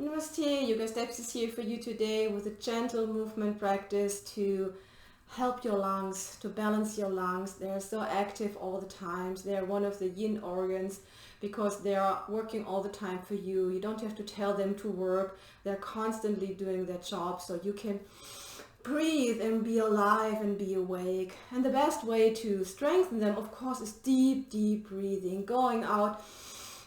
Namaste, YogaSteps is here for you today with a gentle movement practice to help your lungs, to balance your lungs. They're so active all the time. They're one of the yin organs because they are working all the time for you. You don't have to tell them to work. They're constantly doing their job, so you can breathe and be alive and be awake. And the best way to strengthen them, of course, is deep, deep breathing, going out,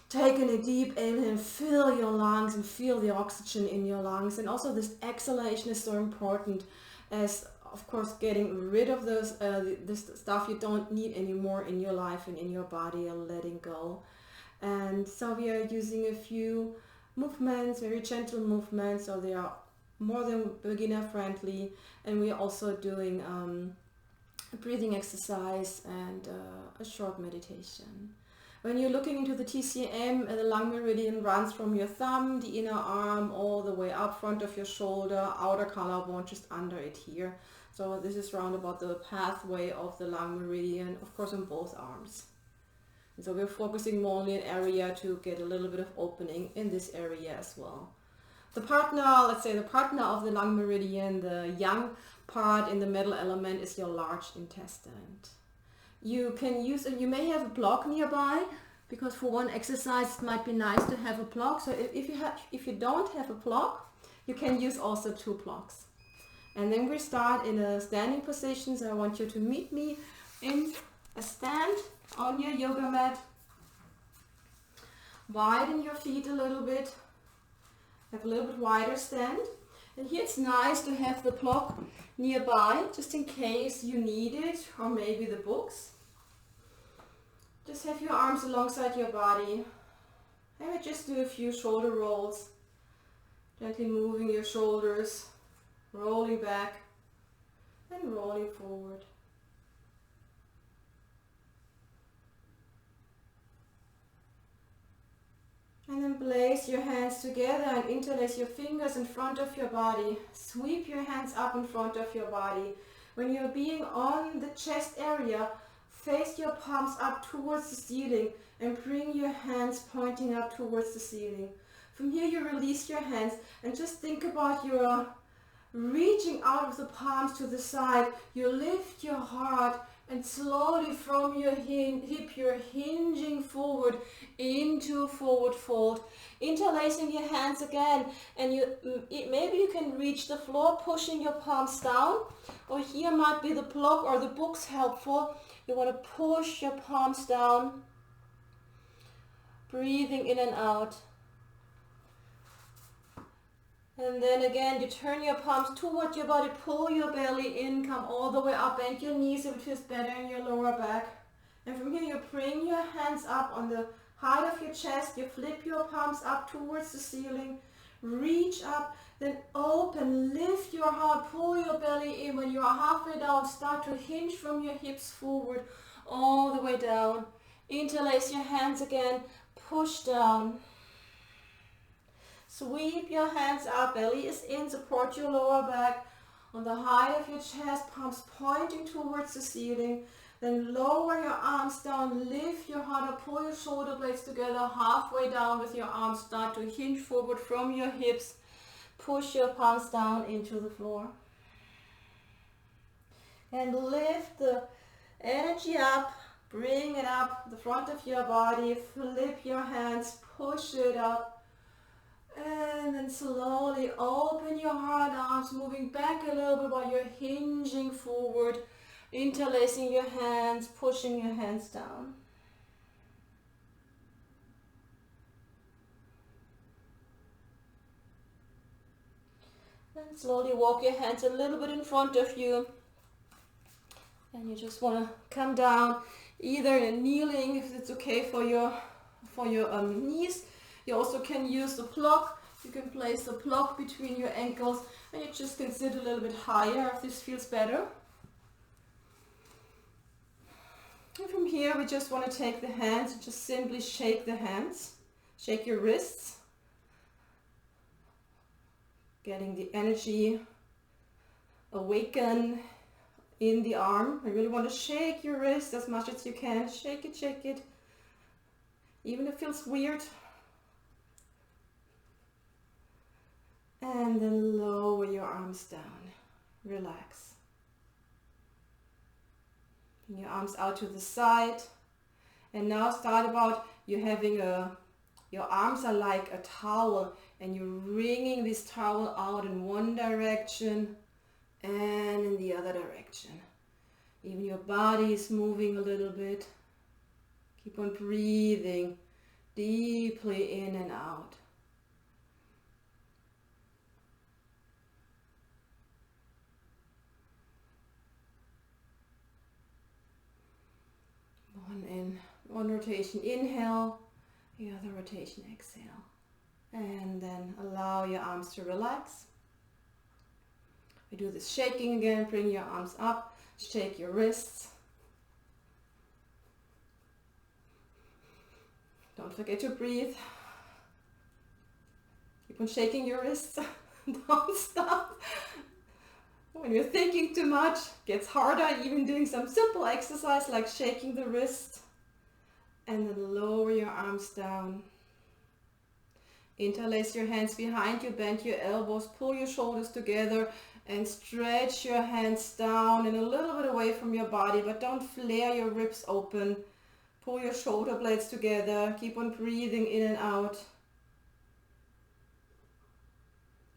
taking a deep inhale and fill your lungs and feel the oxygen in your lungs. And also this exhalation is so important, as of course getting rid of those this stuff you don't need anymore in your life and in your body, and letting go. And so we are using a few movements, very gentle movements, so they are more than beginner friendly. And we are also doing a breathing exercise and a short meditation. When you're looking into the TCM, the lung meridian runs from your thumb, the inner arm, all the way up front of your shoulder, outer collarbone, just under it here. So this is round about the pathway of the lung meridian, of course on both arms. And so we're focusing more on an area to get a little bit of opening in this area as well. The partner, let's say the partner of the lung meridian, the yang part in the middle element, is your large intestine. You can use, and you may have a block nearby, because for one exercise it might be nice to have a block. So if you don't have a block, you can use also 2 blocks. And then we start in a standing position. So I want you to meet me in a stand on your yoga mat. Widen your feet a little bit. Have a little bit wider stand. And here it's nice to have the block nearby, just in case you need it, or maybe the books. Just have your arms alongside your body. And we just do a few shoulder rolls. Gently moving your shoulders, rolling back and rolling forward. And then place your hands together and interlace your fingers in front of your body. Sweep your hands up in front of your body. When you're being on the chest area, face your palms up towards the ceiling and bring your hands pointing up towards the ceiling. From here you release your hands and just think about your reaching out of the palms to the side. You lift your heart and slowly from your hip you're hinging forward into forward fold, interlacing your hands again, and maybe you can reach the floor pushing your palms down, or here might be the block or the books helpful. You want to push your palms down, breathing in and out. And then again, you turn your palms toward your body, pull your belly in, come all the way up, bend your knees if it feels better in your lower back. And from here you bring your hands up on the height of your chest, you flip your palms up towards the ceiling, reach up, then open, lift your heart, pull your belly in. When you are halfway down, start to hinge from your hips forward, all the way down. Interlace your hands again, push down. Sweep your hands up, belly is in, support your lower back on the height of your chest, palms pointing towards the ceiling. Then lower your arms down, lift your heart up, pull your shoulder blades together, halfway down with your arms, start to hinge forward from your hips. Push your palms down into the floor. And lift the energy up, bring it up the front of your body, flip your hands, push it up. And then slowly open your heart, arms moving back a little bit while you're hinging forward, interlacing your hands, pushing your hands down. And slowly walk your hands a little bit in front of you. And you just want to come down, either in kneeling if it's okay for your knees. You also can use the block. You can place the block between your ankles and you just can sit a little bit higher if this feels better. And from here we just want to take the hands and just simply shake the hands. Shake your wrists. Getting the energy awaken in the arm. I really want to shake your wrist as much as you can. Shake it, shake it. Even if it feels weird. And then lower your arms down. Relax. Bring your arms out to the side. And now start about you having your arms are like a towel and you're wringing this towel out in one direction and in the other direction. Even your body is moving a little bit. Keep on breathing deeply in and out. One rotation, inhale, the other rotation, exhale. And then allow your arms to relax. We do this shaking again, bring your arms up, shake your wrists. Don't forget to breathe. Keep on shaking your wrists, don't stop. When you're thinking too much, it gets harder, even doing some simple exercise like shaking the wrist. And then lower your arms down. Interlace your hands behind you, bend your elbows, pull your shoulders together and stretch your hands down and a little bit away from your body, but don't flare your ribs open. Pull your shoulder blades together, keep on breathing in and out.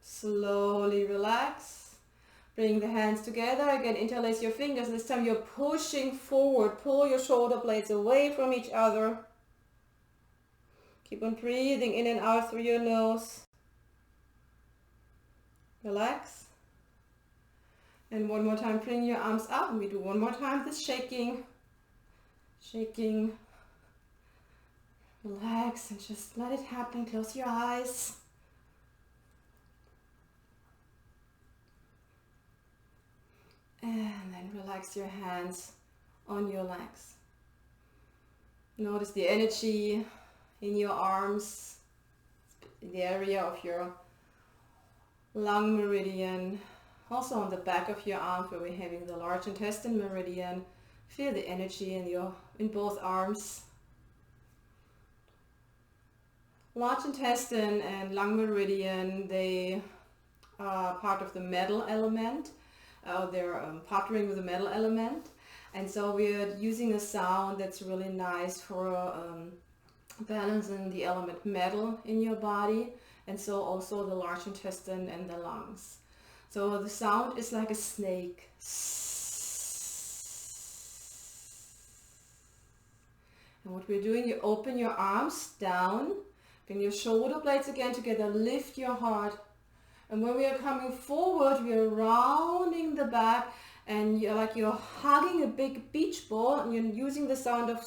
Slowly relax. Bring the hands together, again interlace your fingers. This time you're pushing forward. Pull your shoulder blades away from each other. Keep on breathing in and out through your nose. Relax. And one more time, bring your arms up. And we do one more time this shaking. Shaking. Relax and just let it happen. Close your eyes. And then relax your hands on your legs. Notice the energy in your arms, in the area of your lung meridian, also on the back of your arms where we're having the large intestine meridian. Feel the energy in both arms. Large intestine and lung meridian, they are part of the metal element. They're partnering with the metal element, and so we're using a sound that's really nice for balancing the element metal in your body, and so also the large intestine and the lungs. So the sound is like a snake. And what we're doing, you open your arms down, bring your shoulder blades again together, lift your heart. And when we are coming forward, we are rounding the back and you're hugging a big beach ball and you're using the sound of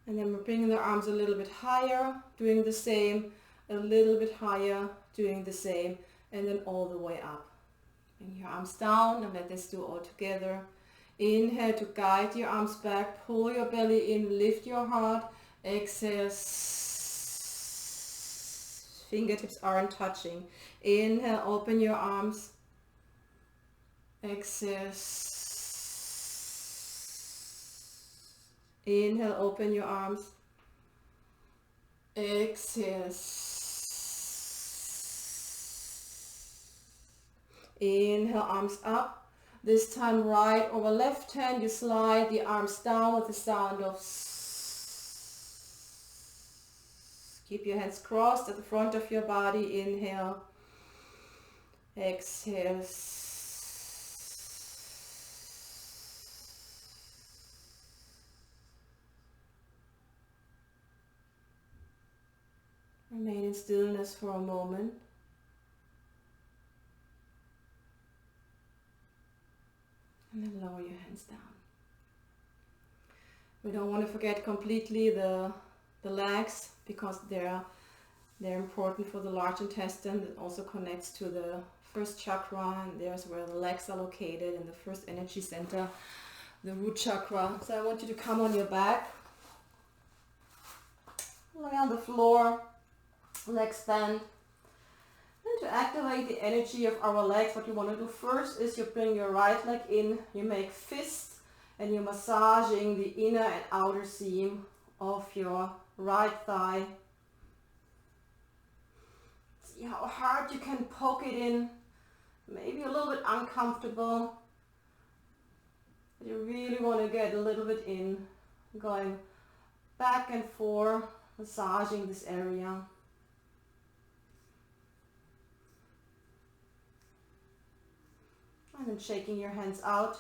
and then we're bringing the arms a little bit higher, doing the same, a little bit higher, doing the same, and then all the way up. Bring your arms down and let us do all together. Inhale to guide your arms back, pull your belly in, lift your heart, exhale. Fingertips aren't touching. Inhale, open your arms. Exhale. Inhale, open your arms. Exhale. Inhale, arms up. This time right over left hand, you slide the arms down with the sound of keep your hands crossed at the front of your body. Inhale. Exhale. Remain in stillness for a moment. And then lower your hands down. We don't want to forget completely the legs, because they're important for the large intestine. It also connects to the first chakra, and there's where the legs are located in the first energy center, the root chakra. So I want you to come on your back, lie on the floor, legs bent. And to activate the energy of our legs, what you want to do first is you bring your right leg in, you make fists, and you're massaging the inner and outer seam of your right thigh. See how hard you can poke it in. Maybe a little bit uncomfortable. But you really want to get a little bit in. Going back and forth, massaging this area. And then shaking your hands out.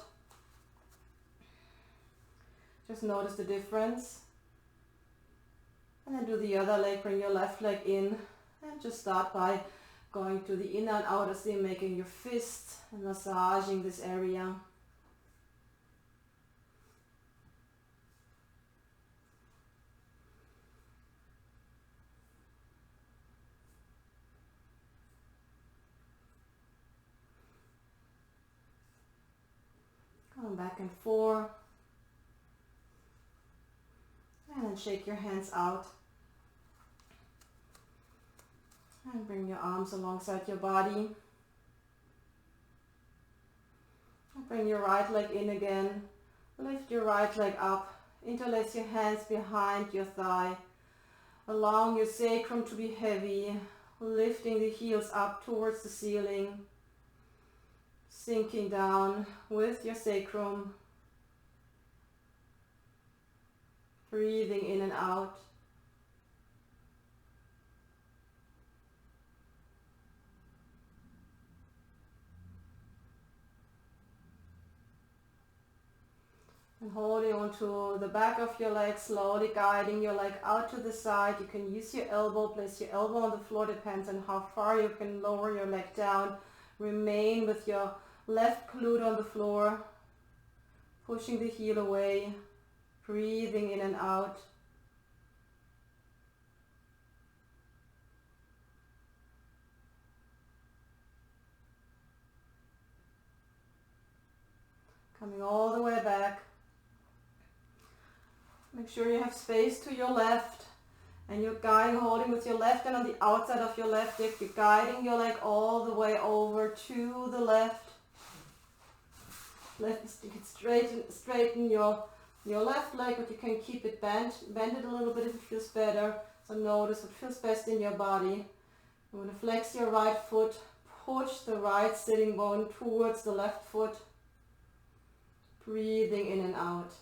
Just notice the difference. And then do the other leg, bring your left leg in. And just start by going to the inner and outer seam, making your fists and massaging this area. Going back and forth. And then shake your hands out. And bring your arms alongside your body. And bring your right leg in again. Lift your right leg up. Interlace your hands behind your thigh. Allowing your sacrum to be heavy. Lifting the heels up towards the ceiling. Sinking down with your sacrum. Breathing in and out. And holding onto the back of your leg, slowly guiding your leg out to the side. You can use your elbow, place your elbow on the floor, depends on how far you can lower your leg down. Remain with your left glute on the floor, pushing the heel away, breathing in and out. Coming all the way back. Make sure you have space to your left and you're guiding, holding with your left and on the outside of your left hip. You're guiding your leg all the way over to the left. Straighten your left leg, but you can keep it bent. Bend it a little bit if it feels better. So notice what feels best in your body. You want to flex your right foot. Push the right sitting bone towards the left foot. Breathing in and out.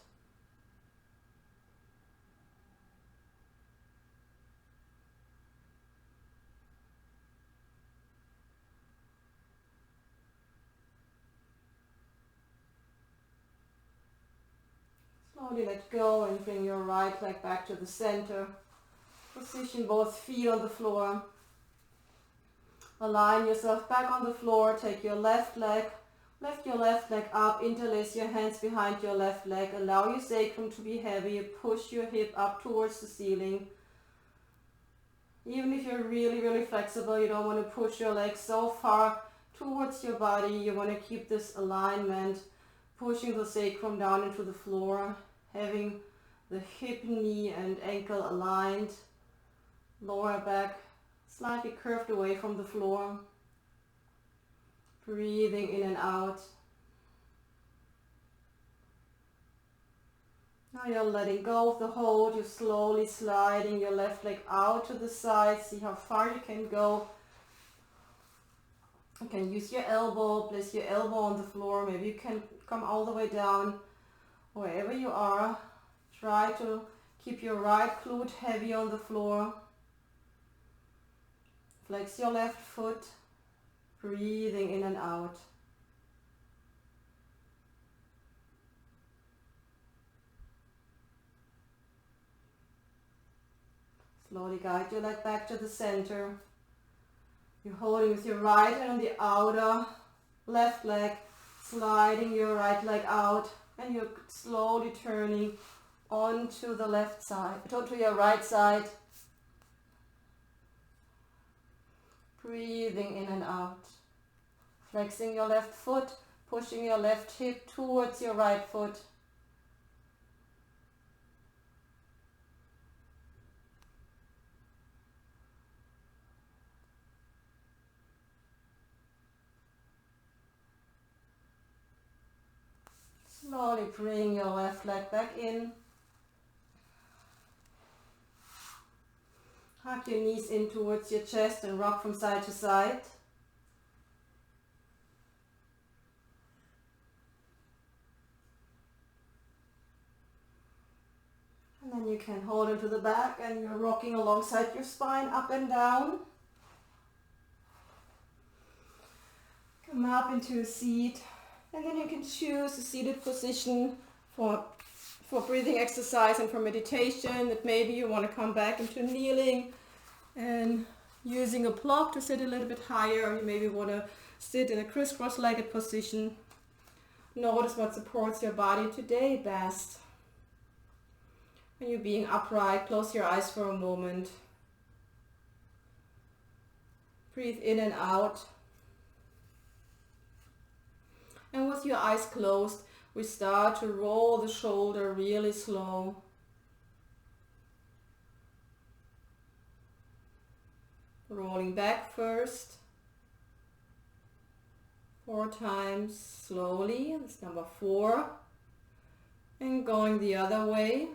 Slowly let go and bring your right leg back to the center. Position both feet on the floor. Align yourself back on the floor. Take your left leg. Lift your left leg up. Interlace your hands behind your left leg. Allow your sacrum to be heavy. Push your hip up towards the ceiling. Even if you're really, really flexible, you don't want to push your legs so far towards your body. You want to keep this alignment. Pushing the sacrum down into the floor. Having the hip, knee and ankle aligned. Lower back slightly curved away from the floor. Breathing in and out. Now you're letting go of the hold. You're slowly sliding your left leg out to the side. See how far you can go. You can use your elbow. Place your elbow on the floor. Maybe you can come all the way down. Wherever you are, try to keep your right glute heavy on the floor. Flex your left foot. Breathing in and out. Slowly guide your leg back to the center. You're holding with your right hand on the outer left leg, sliding your right leg out, and you're slowly turning onto the left side, onto your right side. Breathing in and out. Flexing your left foot, pushing your left hip towards your right foot. Slowly bring your left leg back in. Tuck your knees in towards your chest and rock from side to side. And then you can hold into the back and you're rocking alongside your spine up and down. Come up into a seat, and then you can choose a seated position for breathing exercise and for meditation. That maybe you want to come back into kneeling and using a block to sit a little bit higher, or you maybe want to sit in a crisscross-legged position. Notice what supports your body today best. When you're being upright, close your eyes for a moment. Breathe in and out. And with your eyes closed, we start to roll the shoulder really slow. Rolling back first. 4 times slowly. That's number 4. And going the other way.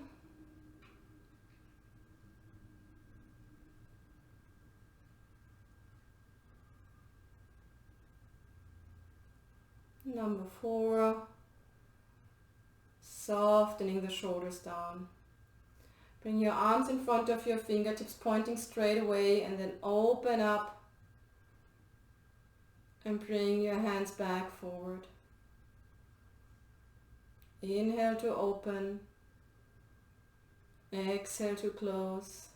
Number 4, softening the shoulders down. Bring your arms in front of your fingertips, pointing straight away, and then open up and bring your hands back forward. Inhale to open, exhale to close.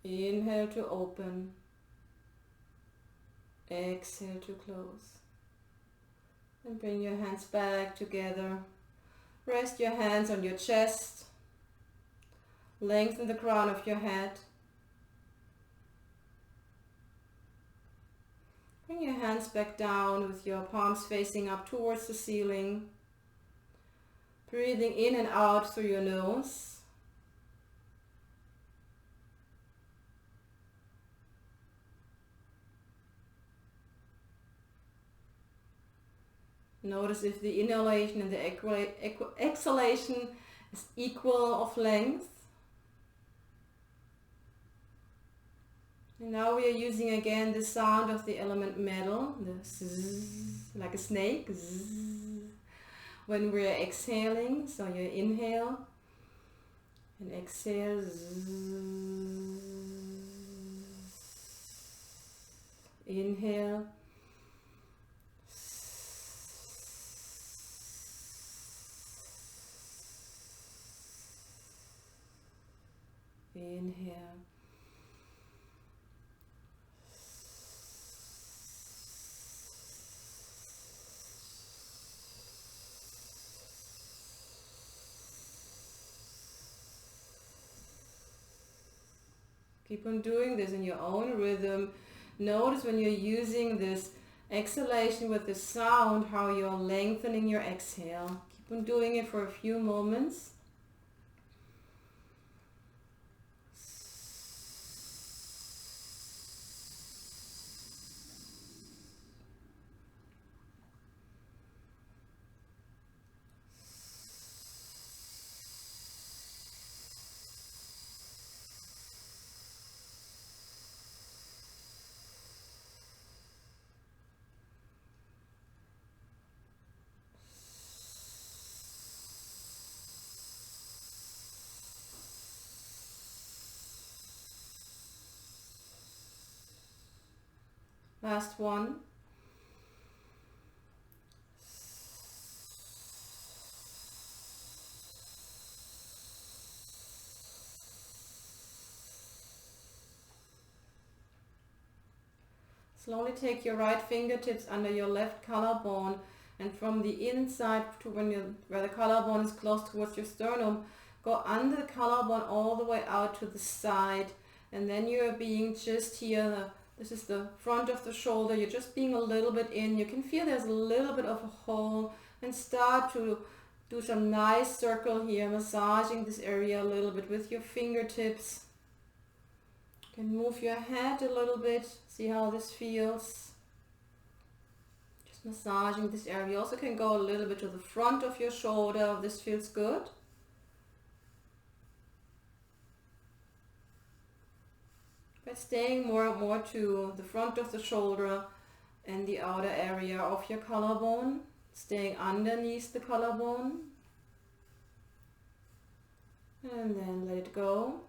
Inhale to open. Exhale to close. And bring your hands back together. Rest your hands on your chest. Lengthen the crown of your head. Bring your hands back down with your palms facing up towards the ceiling. Breathing in and out through your nose. Notice if the inhalation and the exhalation is equal of length. And now we are using again the sound of the element metal, the zzz, like a snake, zzz, when we're exhaling. So you inhale and exhale. Zzz. Inhale. Inhale. Keep on doing this in your own rhythm. Notice when you're using this exhalation with the sound, how you're lengthening your exhale. Keep on doing it for a few moments. Last one. Slowly take your right fingertips under your left collarbone, and from the inside to where the collarbone is close towards your sternum, go under the collarbone all the way out to the side, and then you're being just here. This is the front of the shoulder. You're just being a little bit in. You can feel there's a little bit of a hole, and start to do some nice circle here, massaging this area a little bit with your fingertips. You can move your head a little bit. See how this feels. Just massaging this area. You also can go a little bit to the front of your shoulder. This feels good. But staying more and more to the front of the shoulder and the outer area of your collarbone, staying underneath the collarbone. And then let it go.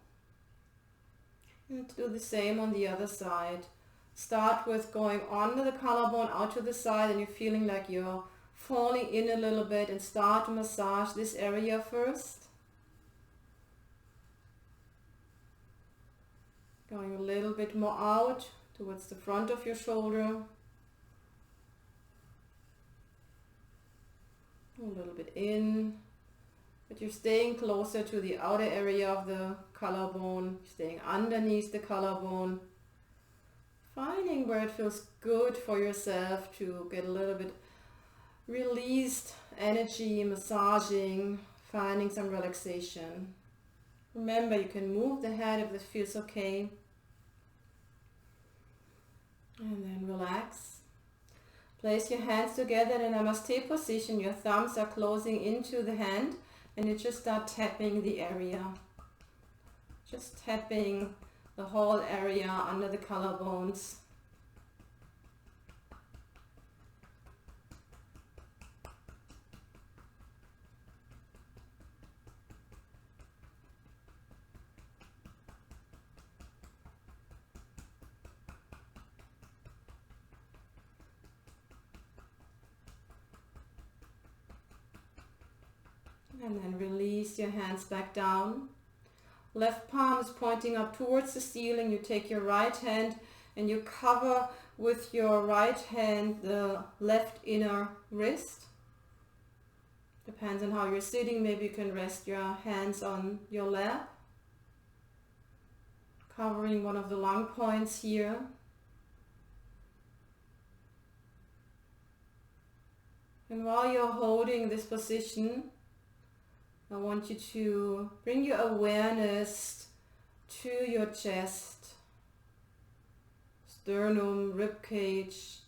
And do the same on the other side. Start with going under the collarbone, out to the side, and you're feeling like you're falling in a little bit, and start to massage this area first. Going a little bit more out towards the front of your shoulder. A little bit in. But you're staying closer to the outer area of the collarbone, staying underneath the collarbone. Finding where it feels good for yourself to get a little bit released energy, massaging, finding some relaxation. Remember, you can move the head if it feels okay. And then relax. Place your hands together in a Namaste position. Your thumbs are closing into the hand, and you just start tapping the area. Just tapping the whole area under the collarbones. And then release your hands back down. Left palm is pointing up towards the ceiling. You take your right hand and you cover with your right hand the left inner wrist. Depends on how you're sitting. Maybe you can rest your hands on your lap. Covering one of the lung points here. And while you're holding this position, I want you to bring your awareness to your chest, sternum, rib cage,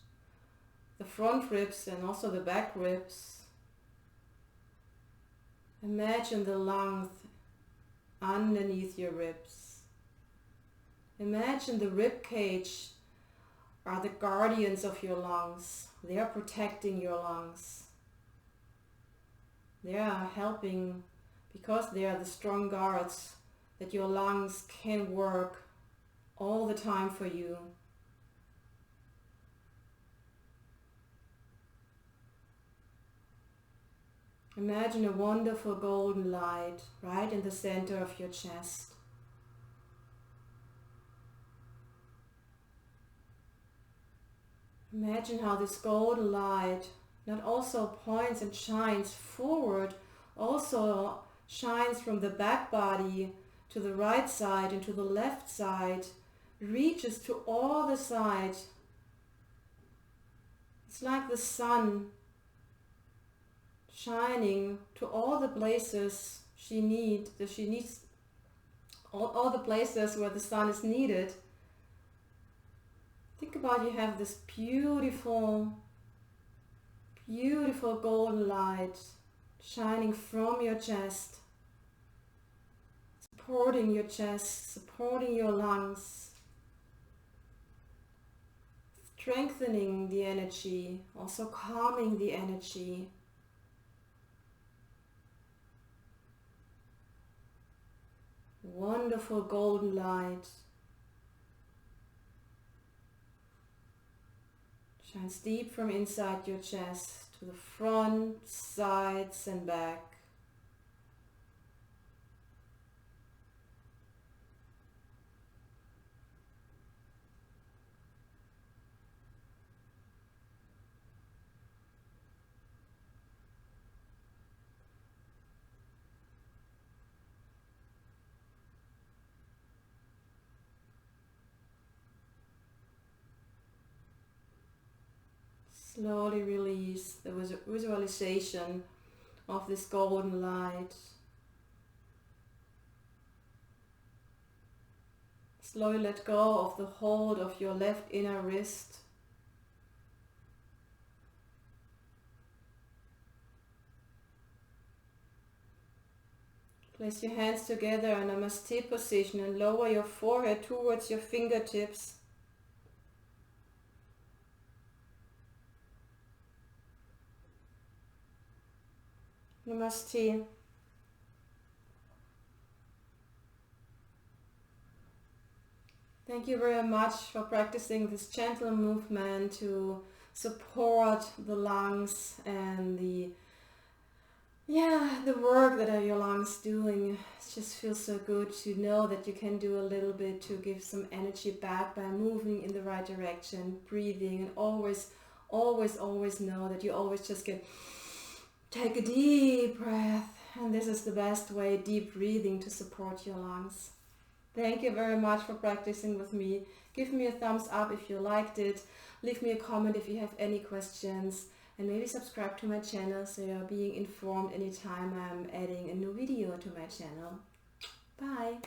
the front ribs and also the back ribs. Imagine the lungs underneath your ribs. Imagine the rib cage are the guardians of your lungs. They are protecting your lungs. They are helping, because they are the strong guards, that your lungs can work all the time for you. Imagine a wonderful golden light right in the center of your chest. Imagine how this golden light not also points and shines forward, also shines from the back body to the right side and to the left side, reaches to all the sides. It's like the sun shining to all the places she needs all the places where the sun is needed. Think about, you have this beautiful golden light shining from your chest, supporting your chest, supporting your lungs, strengthening the energy, also calming the energy. Wonderful golden light shines deep from inside your chest to the front, sides and back. Slowly release the visualization of this golden light. Slowly let go of the hold of your left inner wrist. Place your hands together in Namaste position and lower your forehead towards your fingertips. Namaste. Thank you very much for practicing this gentle movement to support the lungs and the work that are your lungs doing. It just feels so good to know that you can do a little bit to give some energy back by moving in the right direction, breathing, and always know that you always just take a deep breath, and this is the best way, deep breathing, to support your lungs. Thank you very much for practicing with me. Give me a thumbs up if you liked it. Leave me a comment if you have any questions. And maybe subscribe to my channel so you're being informed anytime I'm adding a new video to my channel. Bye!